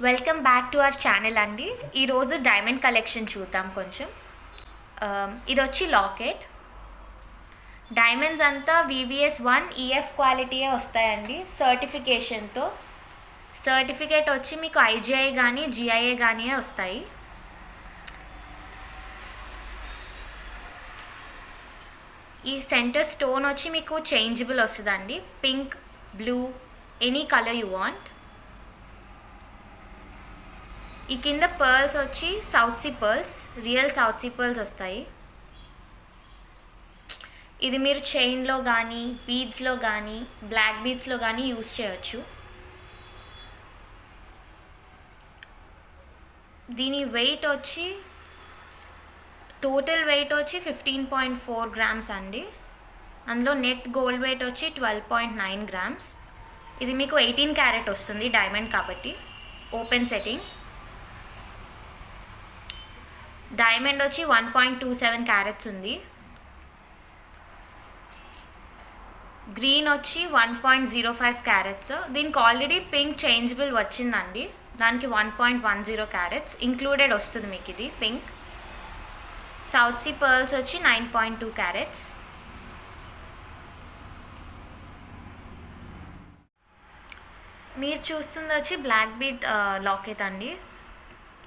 Welcome back to our channel అండి. ఈరోజు diamond collection చూద్దాం కొంచెం. ఇది వచ్చి లాకెట్. డైమండ్స్ అంతా VVS1 EF క్వాలిటీయే వస్తాయండి సర్టిఫికేషన్తో. సర్టిఫికేట్ వచ్చి మీకు IGI కానీ GIA కానీ వస్తాయి. ఈ సెంటర్ స్టోన్ వచ్చి మీకు చేంజబుల్ వస్తుందండి. Pink, blue, any colour you want. ఈ కింద పర్ల్స్ వచ్చి South Sea pearls, real South Sea pearls వస్తాయి. ఇది మీరు చైన్లో కానీ బీడ్స్లో కానీ బ్లాక్ బీడ్స్లో కానీ యూస్ చేయొచ్చు. దీని వెయిట్ వచ్చి టోటల్ వెయిట్ వచ్చి 15.4 గ్రామ్స్ అండి. అందులో నెట్ గోల్డ్ వెయిట్ వచ్చి 12.9 గ్రామ్స్. ఇది మీకు 18 క్యారెట్ వస్తుంది డైమండ్ కాబట్టి. Open setting. డైమండ్ వచ్చి 1.27 క్యారెట్స్ ఉంది. గ్రీన్ వచ్చి 1.05 క్యారెట్స్. దీనికి ఆల్రెడీ పింక్ చేంజబుల్ వచ్చిందండి. దానికి 1.10 క్యారెట్స్ ఇంక్లూడెడ్ వస్తుంది మీకు ఇది పింక్. సౌత్ సీ పర్ల్స్ వచ్చి 9.2 క్యారెట్స్. మీరు చూస్తుంది వచ్చి బ్లాక్ బీడ్ లాకెట్ అండి.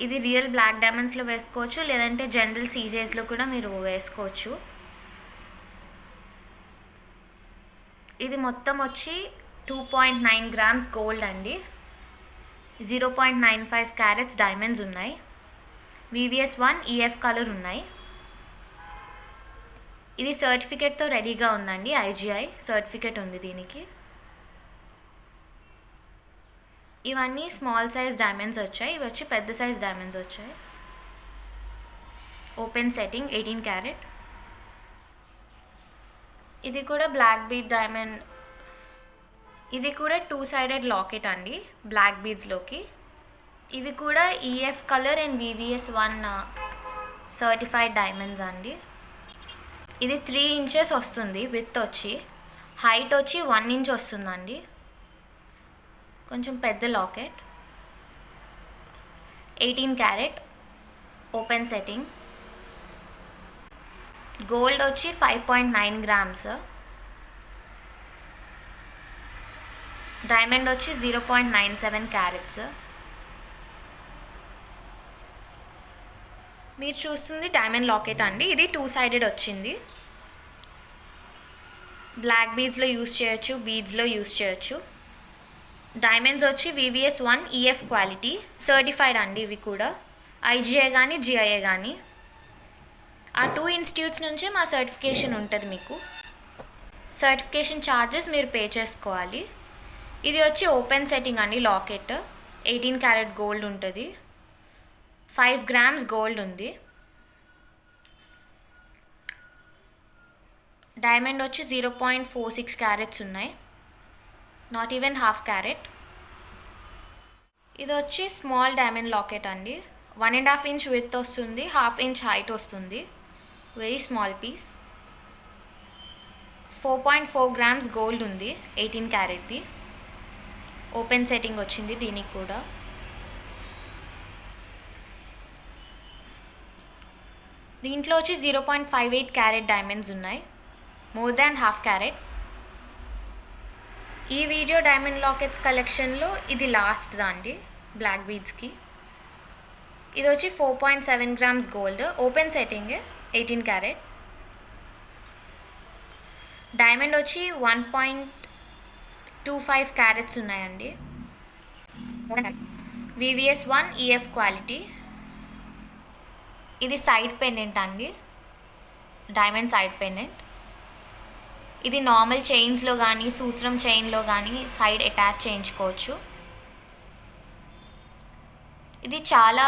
ఇది రియల్ బ్లాక్ డైమండ్స్లో వేసుకోవచ్చు, లేదంటే జనరల్ సీజేస్లో కూడా మీరు వేసుకోవచ్చు. ఇది మొత్తం వచ్చి 2.9 గ్రామ్స్ గోల్డ్ అండి. 0.95 క్యారెట్స్ డైమండ్స్ ఉన్నాయి. VVS1 EF కలర్ ఉన్నాయి. ఇది సర్టిఫికేట్తో రెడీగా ఉందండి. IGI సర్టిఫికేట్ ఉంది దీనికి. ఇవన్నీ స్మాల్ సైజ్ డైమండ్స్ వచ్చాయి. ఇవి వచ్చి పెద్ద సైజ్ డైమండ్స్ వచ్చాయి. Open setting 18 carrot. ఇది కూడా బ్లాక్ బీడ్ డైమండ్. ఇది కూడా 2 సైడెడ్ లాకెట్ అండి బ్లాక్ బీడ్స్లోకి. ఇవి కూడా EF colour and VVS1 certified diamonds అండి. ఇది 3 ఇంచెస్ వస్తుంది విత్ వచ్చి. హైట్ వచ్చి 1 ఇంచ్ వస్తుందండి. కొంచెం పెద్ద locket. 18 carrot. Open setting. Gold వచ్చి 5.9 గ్రామ్స్. డైమండ్ వచ్చి 0.97 క్యారెట్స్. మీరు చూస్తుంది డైమండ్ లాకెట్ అండి. ఇది 2 సైడెడ్ వచ్చింది. బ్లాక్ బీడ్స్లో యూస్ చేయొచ్చు, బీడ్స్లో యూస్ చేయొచ్చు. డైమండ్స్ వచ్చి VVS1 EF క్వాలిటీ సర్టిఫైడ్ అండి. ఇవి కూడా IGI కానీ GIA కానీ. ఆ 2 ఇన్స్టిట్యూట్స్ నుంచే మా సర్టిఫికేషన్ ఉంటుంది మీకు. సర్టిఫికేషన్ ఛార్జెస్ మీరు పే చేసుకోవాలి. ఇది వచ్చి ఓపెన్ సెట్టింగ్ అండి లాకెట్. 18 క్యారెట్ గోల్డ్ ఉంటుంది. 5 గ్రామ్స్ గోల్డ్ ఉంది. డైమండ్ వచ్చి 0.46 క్యారెట్స్ ఉన్నాయి. Not even half carrot. ఇది వచ్చి స్మాల్ డైమండ్ లాకెట్ అండి. 1.5 ఇంచ్ విత్ వస్తుంది, 1/2 ఇంచ్ హైట్ వస్తుంది. Very small piece. 4.4 grams gold ఉంది. 18 క్యారెట్ది. ఓపెన్ సెట్టింగ్ వచ్చింది దీనికి కూడా. దీంట్లో వచ్చి 0.58 క్యారెట్ డైమండ్స్ ఉన్నాయి. More than half carrot. ఈ వీడియో డైమండ్ లాకెట్స్ కలెక్షన్లో ఇది లాస్ట్ దాండి బ్లాక్ బీడ్స్కి. ఇది వచ్చి 4.7 grams gold. Open setting 18 carrot. Diamond వచ్చి 1.25 క్యారెట్స్ ఉన్నాయండి. VVS1 EF quality. ఇది సైడ్ పెండెంట్ అండి, డైమండ్ సైడ్ పెండెంట్. ఇది నార్మల్ చైన్స్లో కానీ సూత్రం చైన్లో కానీ సైడ్ అటాచ్ చేయించుకోవచ్చు. ఇది చాలా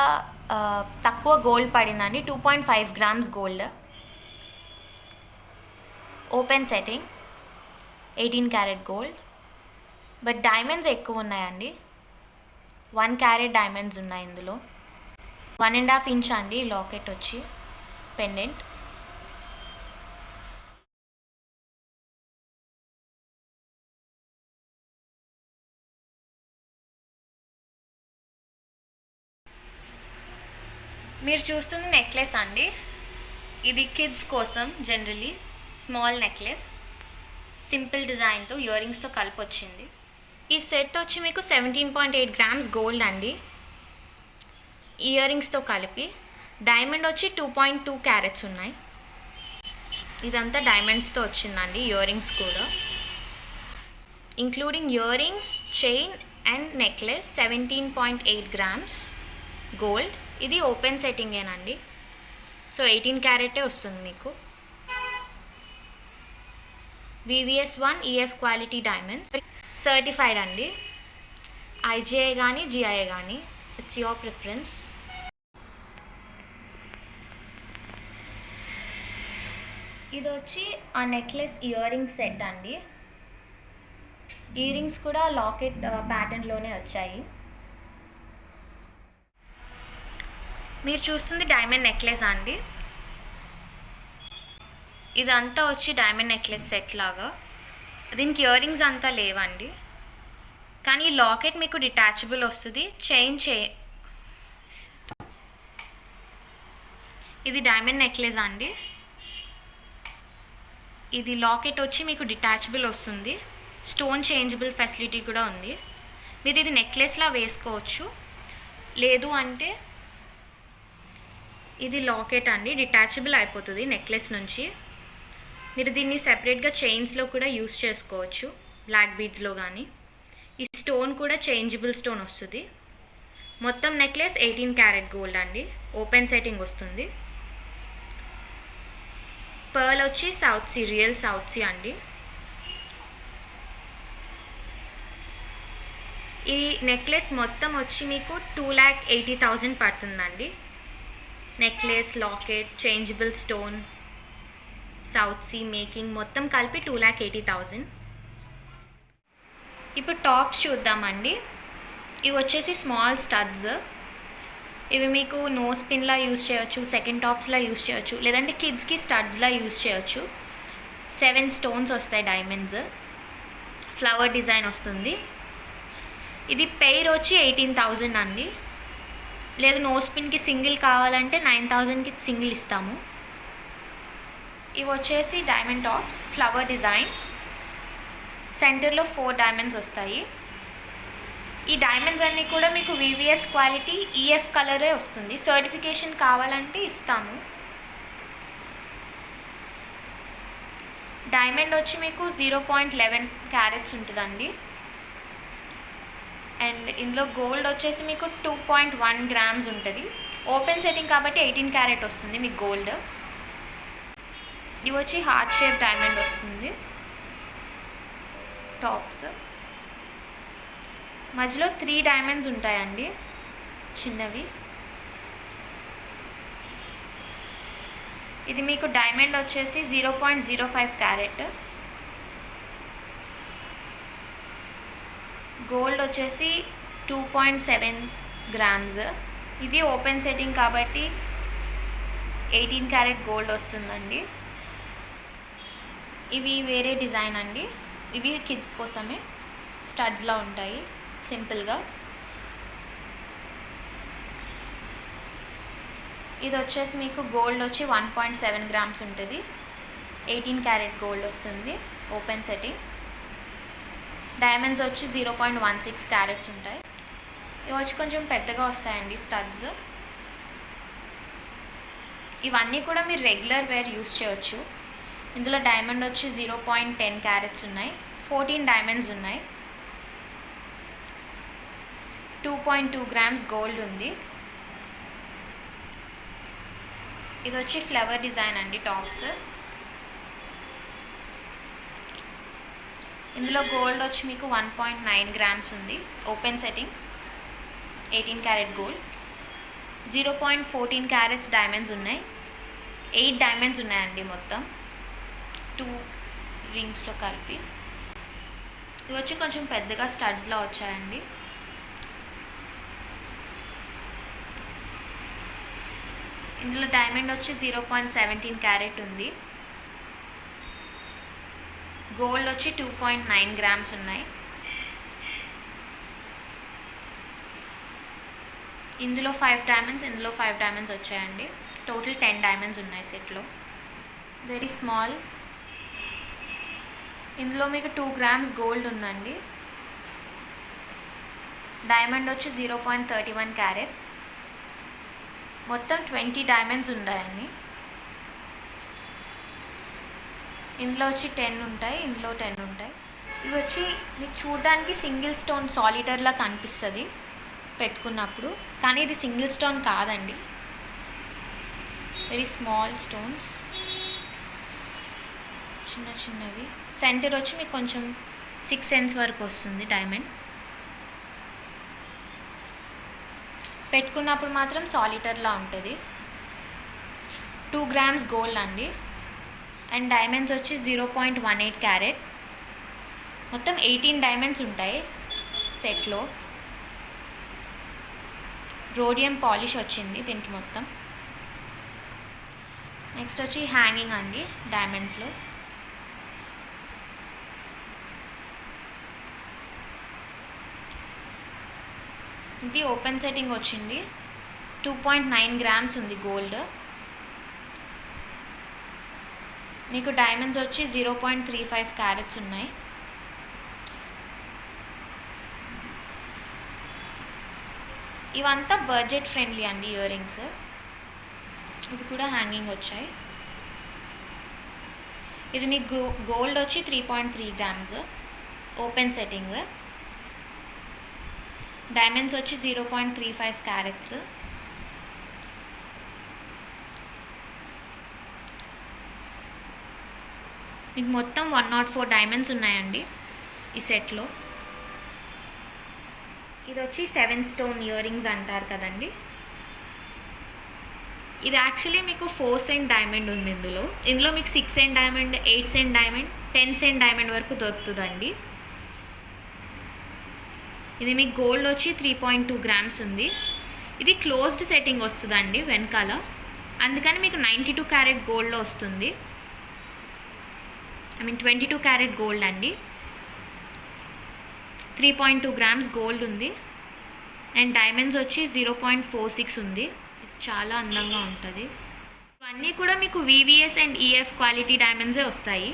తక్కువ గోల్డ్ పడిందండి. 2.5 grams gold. Open setting 18 carat gold. But diamonds ఎక్కువ ఉన్నాయండి. 1 క్యారెట్ డైమండ్స్ ఉన్నాయి ఇందులో. 1.5 ఇంచ్ అండి లాకెట్ వచ్చి పెండెంట్. మీరు చూస్తుంది నెక్లెస్ అండి. ఇది కిడ్స్ కోసం జనరలీ స్మాల్ నెక్లెస్, సింపుల్ డిజైన్తో ఇయర్ రింగ్స్తో కలిపి వచ్చింది. ఈ సెట్ వచ్చి మీకు 17.8 గ్రామ్స్ గోల్డ్ అండి, ఇయర్ రింగ్స్తో కలిపి. డైమండ్ వచ్చి 2.2 క్యారెట్స్ ఉన్నాయి. ఇదంతా డైమండ్స్తో వచ్చిందండి. ఇయర్ రింగ్స్ కూడా including ear rings, chain and necklace 17.8 grams gold. ఇది ఓపెన్ సెట్టింగేనండి, సో 18 క్యారెటే వస్తుంది మీకు. VVS 1 EF quality diamonds, certified అండి. IGI కానీ GIA కానీ, ఇట్స్ యువర్ ప్రిఫరెన్స్. ఇది వచ్చి ఆ నెక్లెస్ ఇయర్ రింగ్స్ సెట్ అండి. ఇయర్ రింగ్స్ కూడా లాకెట్ ప్యాటర్న్లోనే వచ్చాయి. మీరు చూస్తుంది డైమండ్ నెక్లెస్ అండి. ఇదంతా వచ్చి డైమండ్ నెక్లెస్ సెట్ లాగా. దీనికి ఇయర్ రింగ్స్ అంతా లేవండి, కానీ ఈ లాకెట్ మీకు డిటాచబుల్ వస్తుంది. ఇది డైమండ్ నెక్లెస్ అండి. ఇది లాకెట్ వచ్చి మీకు డిటాచబుల్ వస్తుంది. స్టోన్ చేంజబుల్ ఫెసిలిటీ కూడా ఉంది. మీరు ఇది నెక్లెస్లా వేసుకోవచ్చు, లేదు అంటే ఇది లాకెట్ అండి, డిటాచబుల్ అయిపోతుంది నెక్లెస్ నుంచి. మీరు దీన్ని సెపరేట్గా చైన్స్లో కూడా యూస్ చేసుకోవచ్చు, బ్లాక్ బీడ్స్లో కానీ. ఈ స్టోన్ కూడా చేంజబుల్ స్టోన్ వస్తుంది. మొత్తం నెక్లెస్ 18 క్యారెట్ గోల్డ్ అండి, ఓపెన్ సెట్టింగ్ వస్తుంది. పర్ల్ వచ్చి South Sea, real South Sea అండి. ఈ నెక్లెస్ మొత్తం వచ్చి మీకు 2,80,000 పడుతుందండి. Necklace, locket, changeable stone, South Sea making మొత్తం కలిపి 2,80,000. ఇప్పుడు టాప్స్ చూద్దామండి. ఇవి వచ్చేసి స్మాల్ స్టడ్స్. ఇవి మీకు నోస్ పిన్లా యూజ్ చేయొచ్చు, సెకండ్ టాప్స్లా యూజ్ చేయొచ్చు, లేదంటే కిడ్స్కి స్టడ్స్లా యూజ్ చేయొచ్చు. 7 స్టోన్స్ వస్తాయి, డైమండ్స్, ఫ్లవర్ డిజైన్ వస్తుంది. ఇది పెయిర్ వచ్చి 18,000 అండి. లేదు నోస్ పిన్కి సింగిల్ కావాలంటే 9,000కి సింగిల్ ఇస్తాము. ఇవి వచ్చేసి డైమండ్ టాప్స్, ఫ్లవర్ డిజైన్, సెంటర్లో 4 డైమండ్స్ వస్తాయి. ఈ డైమండ్స్ అన్నీ కూడా మీకు VVS క్వాలిటీ EF కలరే వస్తుంది. సర్టిఫికేషన్ కావాలంటే ఇస్తాము. డైమండ్ వచ్చి మీకు 0.11 క్యారెట్స్ ఉంటుందండి. అండ్ ఇందులో గోల్డ్ వచ్చేసి మీకు 2.1 గ్రామ్స్ ఉంటుంది. ఓపెన్ సెట్టింగ్ కాబట్టి 18 క్యారెట్ వస్తుంది మీకు గోల్డ్. ఇవి వచ్చి హార్ట్ షేప్ డైమండ్ వస్తుంది. టాప్స్ మధ్యలో 3 డైమండ్స్ ఉంటాయండి, చిన్నవి. ఇది మీకు డైమండ్ వచ్చేసి 0.05 క్యారెట్. గోల్డ్ వచ్చేసి 2.7 గ్రామ్స్. ఇది ఓపెన్ సెట్టింగ్ కాబట్టి 18 క్యారెట్ గోల్డ్ వస్తుందండి. ఇవి వేరే డిజైన్ అండి, ఇవి కిడ్స్ కోసమే, స్టడ్స్లా ఉంటాయి సింపుల్గా. ఇది వచ్చేసి మీకు గోల్డ్ వచ్చి 1.7 గ్రామ్స్ ఉంటుంది. 18 క్యారెట్ గోల్డ్ వస్తుంది, ఓపెన్ సెట్టింగ్. డైమండ్స్ వచ్చి 0.16 క్యారెట్స్ ఉంటాయి. ఇవి వచ్చి కొంచెం పెద్దగా వస్తాయండి స్టడ్స్. ఇవన్నీ కూడా మీరు రెగ్యులర్ వేర్ యూస్ చేయొచ్చు. ఇందులో డైమండ్ వచ్చి 0.10 క్యారెట్స్ ఉన్నాయి, 14 డైమండ్స్ ఉన్నాయి, 2.2 గ్రామ్స్ గోల్డ్ ఉంది. ఇది వచ్చి ఫ్లవర్ డిజైన్ అండి టాప్స్. ఇందులో గోల్డ్ వచ్చి మీకు 1.9 గ్రామ్స్ ఉంది, open setting, 18 carat gold. 0.14 carats diamonds ఉన్నాయి, 8 డైమండ్స్ ఉన్నాయండి మొత్తం 2 రింగ్స్లో కలిపి. ఇవి వచ్చి కొంచెం పెద్దగా స్టడ్స్లో వచ్చాయండి. ఇందులో డైమండ్ వచ్చి 0.17 క్యారెట్ ఉంది. గోల్డ్ వచ్చి 2.9 గ్రామ్స్ ఉన్నాయి. ఇందులో 5 డైమండ్స్, ఇందులో 5 డైమండ్స్ వచ్చాయండి. టోటల్ 10 డైమండ్స్ ఉన్నాయి సెట్లో. Very small. ఇందులో మీకు 2 grams గోల్డ్ ఉందండి. డైమండ్ వచ్చి 0.31 క్యారెట్స్. మొత్తం 20 డైమండ్స్ ఉన్నాయండి. ఇందులో వచ్చి 10 ఉంటాయి, ఇందులో 10 ఉంటాయి. ఇవి వచ్చి మీకు చూడడానికి సింగిల్ స్టోన్ సాలిటర్లా కనిపిస్తుంది పెట్టుకున్నప్పుడు, కానీ ఇది సింగిల్ స్టోన్ కాదండి. వెరీ స్మాల్ స్టోన్స్, చిన్న చిన్నవి. సెంటర్ వచ్చి మీకు కొంచెం 6 cents వరకు వస్తుంది డైమండ్. పెట్టుకున్నప్పుడు మాత్రం సాలిటర్లా ఉంటుంది. 2 grams గోల్డ్ అండి. అండ్ డైమండ్స్ వచ్చి 0.18 క్యారెట్. మొత్తం 18 డైమండ్స్ ఉంటాయి సెట్లో. రోడియం పాలిష్ వచ్చింది దీనికి మొత్తం. నెక్స్ట్ వచ్చి హ్యాంగింగ్ అండి డైమండ్స్లో. ఇది ఓపెన్ సెట్టింగ్ వచ్చింది. 2.9 grams ఉంది గోల్డ్. మీకు డైమండ్స్ వచ్చి 0.35 క్యారెట్స్ ఉన్నాయి. ఇవంతా బడ్జెట్ ఫ్రెండ్లీ అండి ఇయర్ రింగ్స్. ఇవి కూడా హ్యాంగింగ్ వచ్చాయి. ఇది మీకు గోల్డ్ వచ్చి 3.3 grams ఓపెన్ సెట్టింగ్. డైమండ్స్ వచ్చి 0.35 క్యారెట్స్. మీకు మొత్తం 104 డైమండ్స్ ఉన్నాయండి ఈ సెట్లో. ఇది వచ్చి 7 stone ఇయర్ రింగ్స్ అంటారు కదండి. ఇది యాక్చువల్లీ మీకు 4 cent డైమండ్ ఉంది ఇందులో మీకు 6 cent diamond, 8 cent diamond, 10 cent diamond వరకు దొరుకుతుందండి. ఇది మీకు గోల్డ్ వచ్చి 3.2 grams ఉంది. ఇది క్లోజ్డ్ సెట్టింగ్ వస్తుందండి వెనకాల, అందుకని మీకు 92 క్యారెట్ గోల్డ్లో వస్తుంది. 22 క్యారెట్ గోల్డ్ అండి. 3.2 grams గోల్డ్ ఉంది. అండ్ డైమండ్స్ వచ్చి 0.46 ఉంది. ఇది చాలా అందంగా ఉంటుంది. ఇవన్నీ కూడా మీకు VVS అండ్ EF క్వాలిటీ డైమండ్సే వస్తాయి.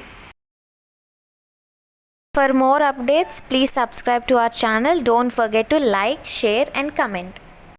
For more updates, please subscribe to our channel. Don't forget to like, share and comment.